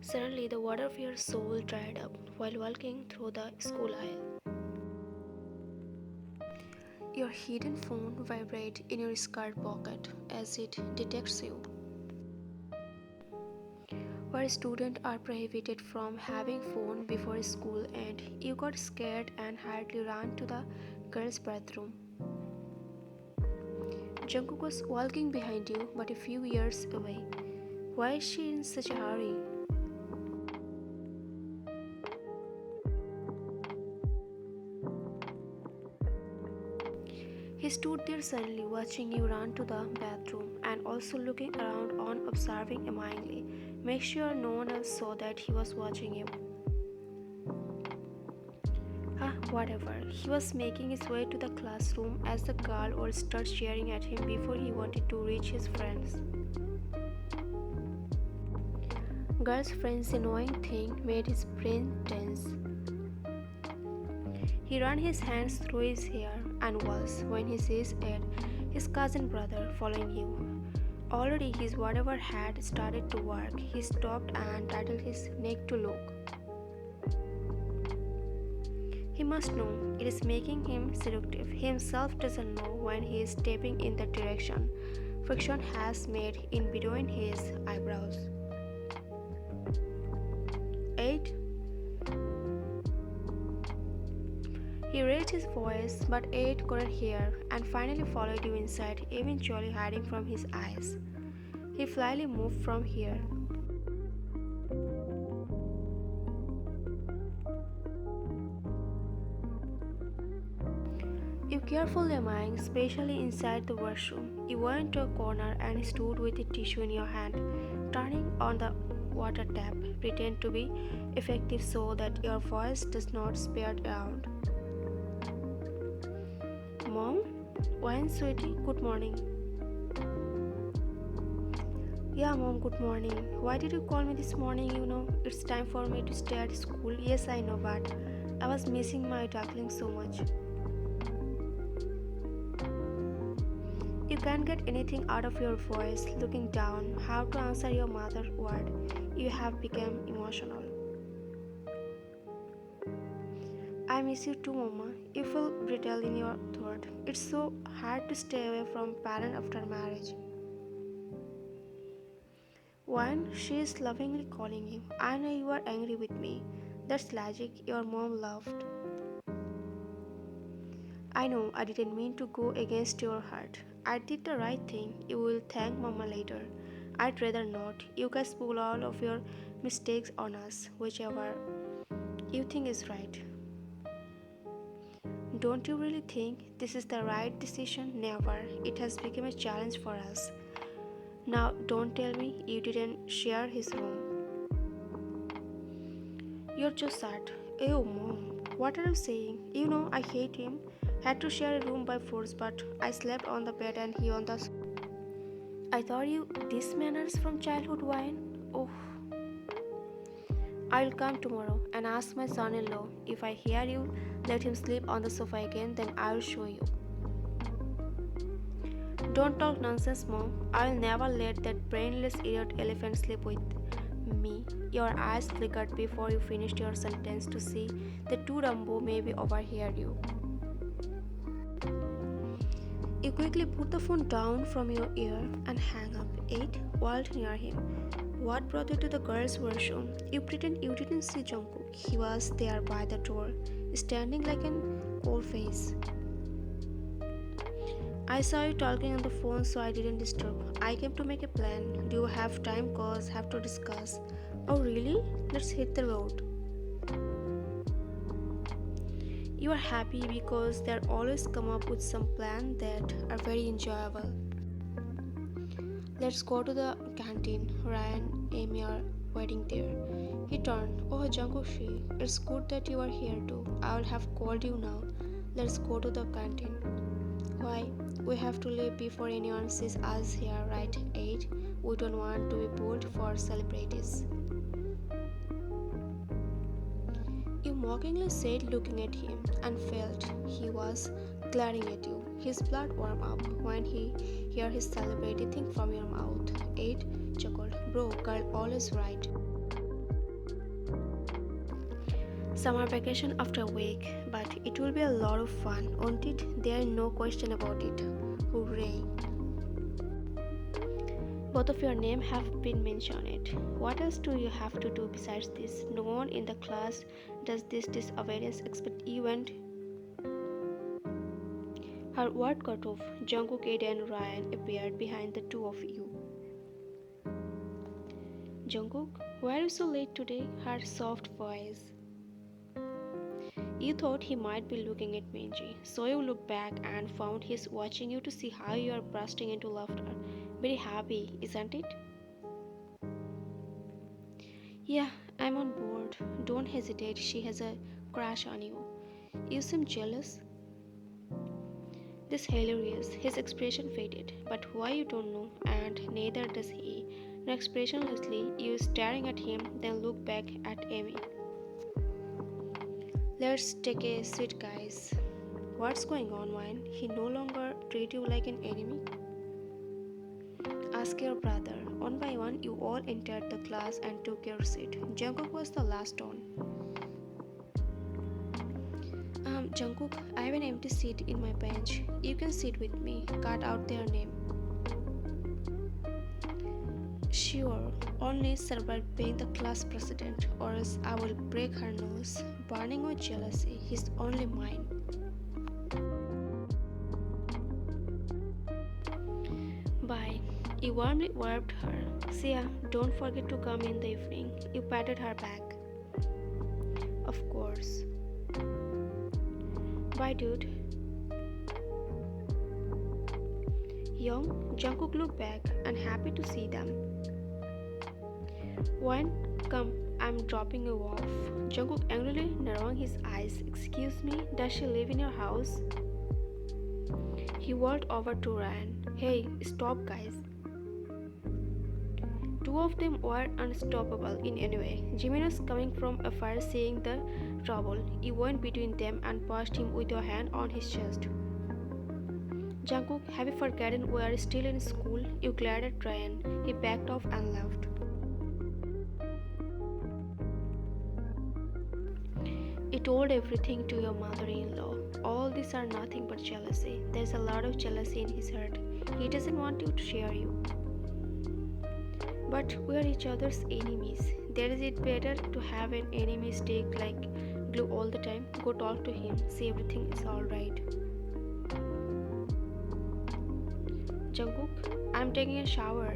Suddenly, the water of your soul dried up while walking through the school aisle. Your hidden phone vibrates in your skirt pocket as it detects you. Where students are prohibited from having phone before school and you got scared and hurriedly ran to the girls' bathroom. Jungkook was walking behind you but a few years away. Why is she in such a hurry? He stood there suddenly watching you run to the bathroom and also looking around on observing admiringly. Make sure no one else saw that he was watching you. Whatever. He was making his way to the classroom as the girl all started cheering at him before he wanted to reach his friends. Girl's friend's annoying thing made his brain tense. He ran his hands through his hair and was, when he sees it, his cousin brother following you. Already his whatever had started to work. He stopped and titled his neck to look. He must know it is making him seductive. He himself doesn't know when he is stepping in that direction. Friction has made in between his eyebrows. 8. He raised his voice, but 8 couldn't hear and finally followed you inside, eventually hiding from his eyes. He slyly moved from here. You carefully among, especially inside the washroom. You went to a corner and stood with a tissue in your hand, turning on the water tap. Pretend to be effective so that your voice does not spread around. Mom? Wine, sweetie? Good morning. Yeah, Mom, good morning. Why did you call me this morning? You know, it's time for me to stay at school. Yes, I know, but I was missing my duckling so much. You can't get anything out of your voice looking down. How to answer your mother's word? You have become emotional. I miss you too, Mama. You feel brittle in your throat. It's so hard to stay away from parent after marriage. One, she is lovingly calling you. I know you are angry with me. That's logic. Your mom laughed. I know I didn't mean to go against your heart. I did the right thing. You will thank Mama later. I'd rather not. You guys pull all of your mistakes on us, whichever you think is right. Don't you really think this is the right decision? Never. It has become a challenge for us. Now, don't tell me you didn't share his room. You're just sad. Oh, Mom, what are you saying? You know I hate him. Had to share a room by force, but I slept on the bed and he on the I thought you these manners from childhood wine. Oh, I'll come tomorrow and ask my son-in-law. If I hear you let him sleep on the sofa again, then I'll show you. Don't talk nonsense, Mom. I'll never let that brainless idiot elephant sleep with me. Your eyes flickered before you finished your sentence to see the two Dumbo maybe overhear you. You quickly put the phone down from your ear and hang up. 8. Whirled near him. What brought you to the girls' washroom? You pretend you didn't see Jungkook. He was there by the door, standing like an old face. I saw you talking on the phone, so I didn't disturb. I came to make a plan. Do you have time? Cause have to discuss. Oh really? Let's hit the road. You are happy because they always come up with some plan that are very enjoyable. Let's go to the canteen. Ryan, Amy are waiting there. He turned. Oh, Jungkook, it's good that you are here too. I will have called you now. Let's go to the canteen. Why? We have to leave before anyone sees us here, right? 8. We don't want to be bold for celebrities. You mockingly said, looking at him, and felt he was glaring at you. His blood warmed up when he heard his celebrity thing from your mouth. 8. Chuckled. Bro, girl always right. Summer vacation after a week, but it will be a lot of fun, won't it? There is no question about it. Hooray! Both of your names have been mentioned. What else do you have to do besides this? No one in the class does this awareness except you and her word cut off. Jungkook, Aiden, and Ryan appeared behind the two of you. Jungkook, why are you so late today? Her soft voice. You thought he might be looking at Minji, so you looked back and found he's watching you to see how you are bursting into laughter. Very happy, isn't it? Yeah, I'm on board. Don't hesitate, she has a crush on you. You seem jealous. This hilarious. His expression faded, but why you don't know, and neither does he. Now expressionlessly, you staring at him, then look back at Amy. Let's take a seat, guys. What's going on, Wine? He no longer treat you like an enemy? Ask your brother. One by one, you all entered the class and took your seat. Jungkook was the last one. Jungkook, I have an empty seat in my bench. You can sit with me. Cut out their name. Sure, only survive being the class president, or else I will break her nose. Burning with jealousy, he's only mine. Bye. You warmly waved her. See ya, don't forget to come in the evening. You patted her back. Of course. Bye, dude. Young, Jungkook looked back, unhappy to see them. One, come, I'm dropping you off. Jungkook angrily narrowing his eyes. Excuse me, does she live in your house? He walked over to Ryan. Hey, stop, guys. Two of them were unstoppable in any way. Jimin's coming from afar, seeing the trouble. You went between them and pushed him with your hand on his chest. Jungkook, have you forgotten we are still in school? You glared at Ryan. He backed off and left. You told everything to your mother-in-law. All these are nothing but jealousy. There's a lot of jealousy in his heart. He doesn't want you to share you. But we are each other's enemies. There is it better to have an enemy stick like glue all the time. Go talk to him. See everything is alright. Jungkook, I'm taking a shower.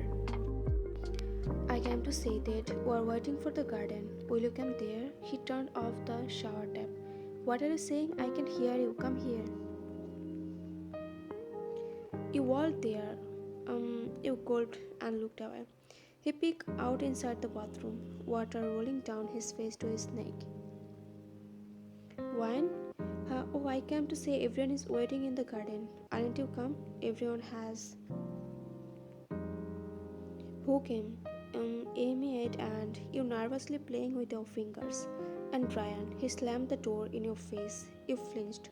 I came to say that we are waiting for the garden. Will you come there? He turned off the shower tap. What are you saying? I can hear you. Come here. You walked there. You gulped and looked away. He peeked out inside the bathroom, water rolling down his face to his neck. Wine? Oh, I came to say everyone is waiting in the garden. Aren't you come? Everyone has. Who came? Amy ate and you nervously playing with your fingers. And Ryan, he slammed the door in your face. You flinched.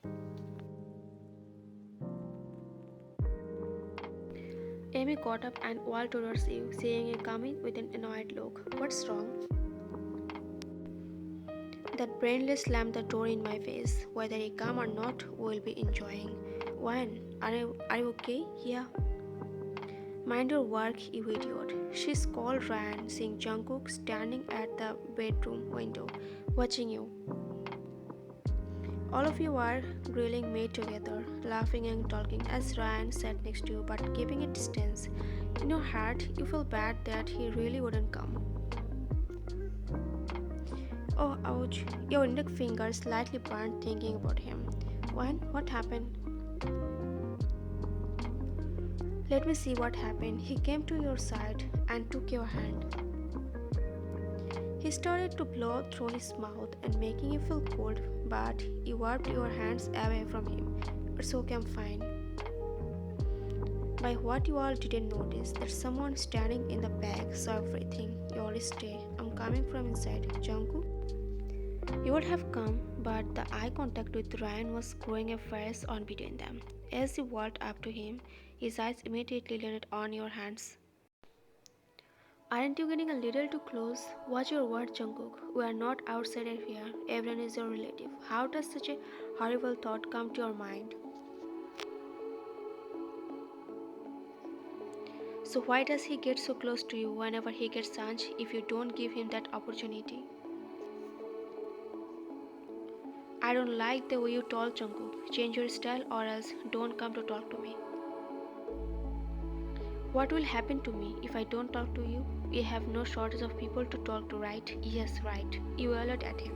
Amy got up and walked towards you, seeing you coming with an annoyed look. What's wrong? That brainless slammed the door in my face. Whether you come or not, we'll be enjoying. Wine, are you okay? Yeah. Mind your work, you idiot. She scolded Ryan, seeing Jungkook standing at the bedroom window, watching you. All of you are grilling me together, laughing and talking as Ryan sat next to you but keeping a distance. In your heart, you feel bad that he really wouldn't come. Oh, ouch. Your index finger slightly burned thinking about him. What happened? Let me see what happened. He came to your side and took your hand. He started to blow through his mouth and making you feel cold, but you wiped your hands away from him. It's okay, I'm fine. By what you all didn't notice, there's someone standing in the back, saw everything. You all stay. I'm coming from inside. Jungkook? You would have come, but the eye contact with Ryan was growing a fierce on between them. As you walked up to him, his eyes immediately landed on your hands. Aren't you getting a little too close? Watch your word, Jungkook. We are not outsiders here. Everyone is your relative. How does such a horrible thought come to your mind? So why does he get so close to you whenever he gets chance if you don't give him that opportunity? I don't like the way you talk, Jungkook. Change your style or else don't come to talk to me. What will happen to me if I don't talk to you? We have no shortage of people to talk to, right? Yes, right. You yelled at him.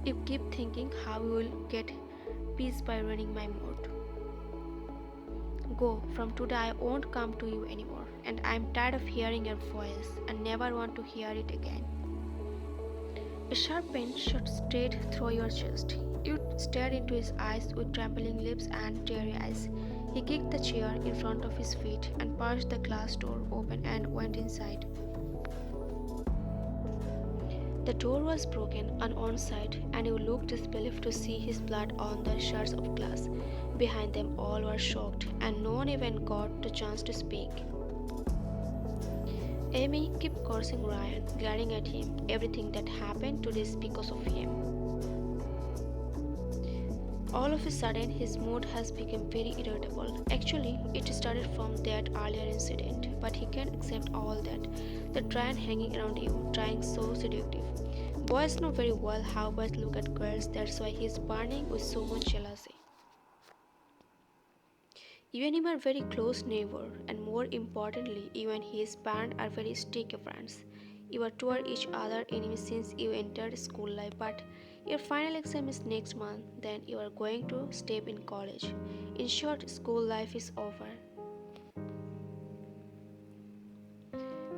You keep thinking how you will get peace by running my mouth. Go, from today I won't come to you anymore, and I'm tired of hearing your voice and never want to hear it again. A sharp pain shot straight through your chest. You stared into his eyes with trembling lips and teary eyes. He kicked the chair in front of his feet and pushed the glass door open and went inside. The door was broken on one side, and you looked disbelieved to see his blood on the shards of glass. Behind them, all were shocked, and no one even got the chance to speak. Amy kept cursing Ryan, glaring at him. Everything that happened today is because of him. All of a sudden, his mood has become very irritable. Actually, it started from that earlier incident, but he can't accept all that. The Ryan hanging around you, trying so seductive. Boys know very well how boys look at girls, that's why he's burning with so much jealousy. You and him are very close neighbor, and more importantly, you and his parents are very strict friends. You are toward each other enemies since you entered school life, but your final exam is next month, then you are going to step in college. In short, school life is over.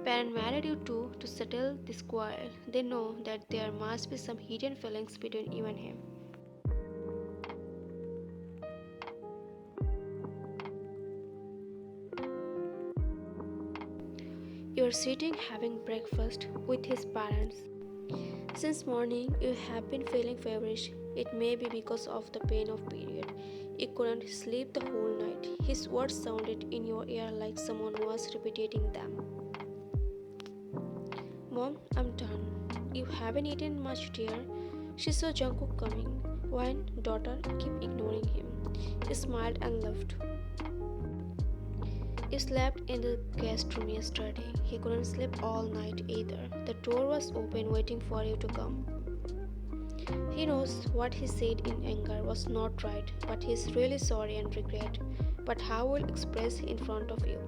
Parents married you two to settle this quarrel. They know that there must be some hidden feelings between you and him. You are sitting having breakfast with his parents. Since morning you have been feeling feverish. It may be because of the pain of period. You couldn't sleep the whole night. His words sounded in your ear like someone was repeating them. Mom, I'm done. You haven't eaten much, dear. She saw Jungkook coming. Wine, daughter, keep ignoring him. You smiled and left. You slept in the guest room yesterday. He couldn't sleep all night either. The door was open waiting for you to come. He knows what he said in anger was not right, but he's really sorry and regret. But how will express in front of you?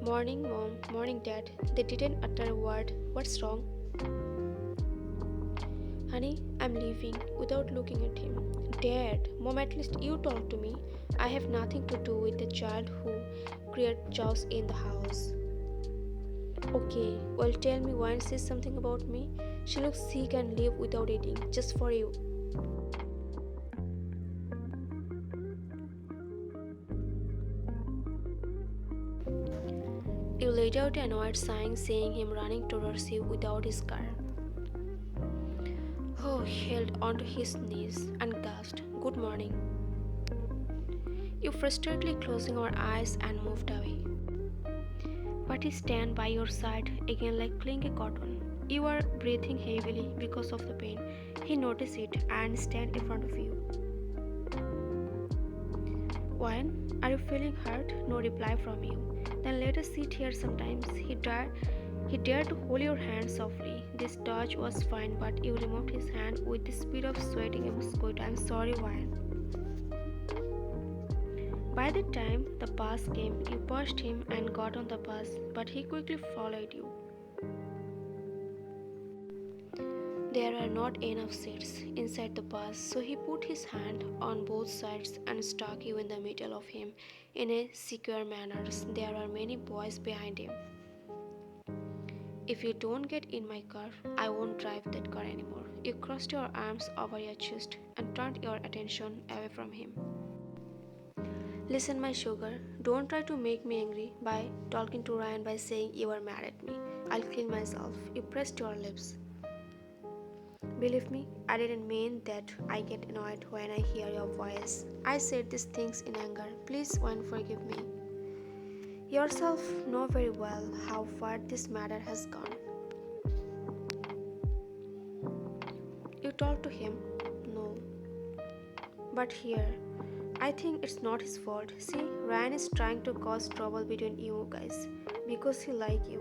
Morning, mom. Morning, dad. They didn't utter a word. What's wrong? Honey, I'm leaving without looking at him. Dad, mom, at least you talk to me. I have nothing to do with the child who created chaos in the house. Okay, well, tell me why says something about me. She looks sick and live without eating, just for you. You let out an annoyed sigh, seeing him running towards you without his car. Oh, he held onto his knees and gasped, Good morning. You frustratedly closing your eyes and moved away. But he stand by your side again like clingy cotton. You are breathing heavily because of the pain. He noticed it and stand in front of you. Wine, are you feeling hurt? No reply from you. Then let us sit here sometimes. He dared to hold your hand softly. This touch was fine, but you removed his hand with the speed of sweating a mosquito. I'm sorry, Wine. By the time the bus came, you pushed him and got on the bus, but he quickly followed you. There were not enough seats inside the bus, so he put his hand on both sides and stuck you in the middle of him in a secure manner. There are many boys behind him. If you don't get in my car, I won't drive that car anymore. You crossed your arms over your chest and turned your attention away from him. Listen, my sugar, don't try to make me angry by talking to Ryan by saying you are mad at me. I'll kill myself. You pressed your lips. Believe me, I didn't mean that. I get annoyed when I hear your voice. I said these things in anger. Please, one, forgive me. Yourself know very well how far this matter has gone. You talk to him? No. But here, I think it's not his fault. See, Ryan is trying to cause trouble between you guys because he like you.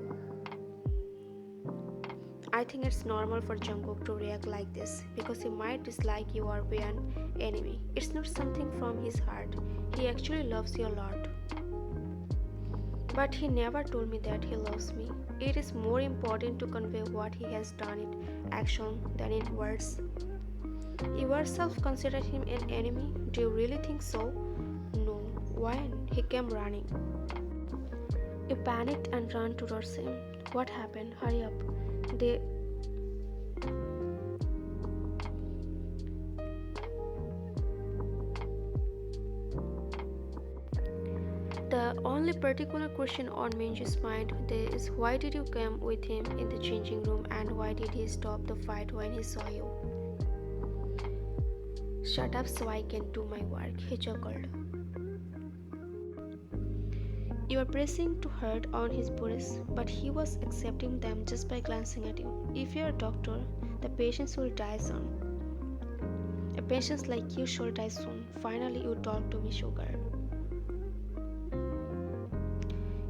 I think it's normal for Jungkook to react like this because he might dislike you or be an enemy. It's not something from his heart. He actually loves you a lot. But he never told me that he loves me. It is more important to convey what he has done in action than in words. You yourself consider him an enemy? Do you really think so? No. When he came running, you panicked and ran towards him. What happened? Hurry up. They The only particular question on Minju's mind is why did you come with him in the changing room and why did he stop the fight when he saw you? Shut up so I can do my work, he chuckled. You were pressing too hard on his worries, but he was accepting them just by glancing at you. If you're a doctor, the patients will die soon. A patient like you should die soon. Finally, you talk to me, sugar.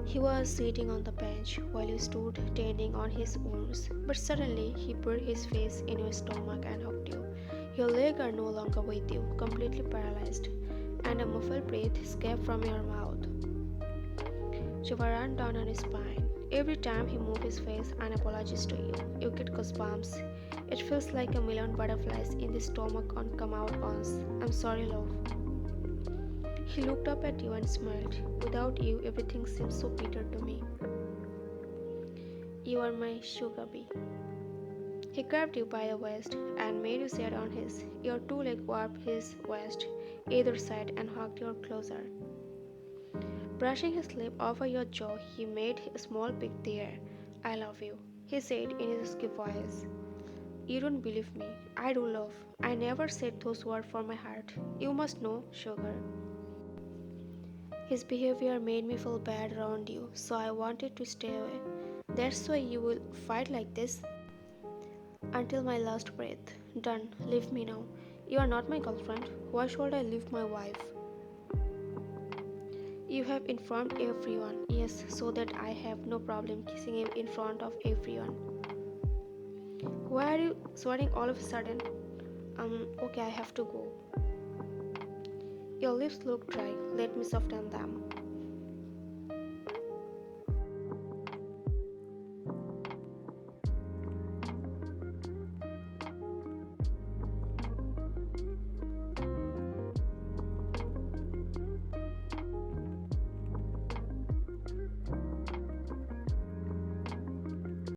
He was sitting on the bench while you stood tending on his wounds, but suddenly he put his face in your stomach and hugged you. Your legs are no longer with you, completely paralyzed, and a muffled breath escaped from your mouth. Shiva ran down on his spine. Every time he moved his face and apologized to you, you get goosebumps. It feels like a million butterflies in the stomach come out once. I'm sorry, love. He looked up at you and smiled. Without you, everything seems so bitter to me. You are my sugar bee. He grabbed you by the waist and made you sit on his. Your two legs wrapped his waist, either side, and hugged you closer. Brushing his lip over your jaw, he made a small peek there. I love you, he said in his husky voice. You don't believe me. I do love. I never said those words from my heart. You must know, sugar. His behavior made me feel bad around you, so I wanted to stay away. That's why you will fight like this until my last breath. Done. Leave me now. You are not my girlfriend. Why should I leave my wife? You have informed everyone. Yes, so that I have no problem kissing him in front of everyone. Why are you sweating all of a sudden? Okay, I have to go. Your lips look dry. Let me soften them.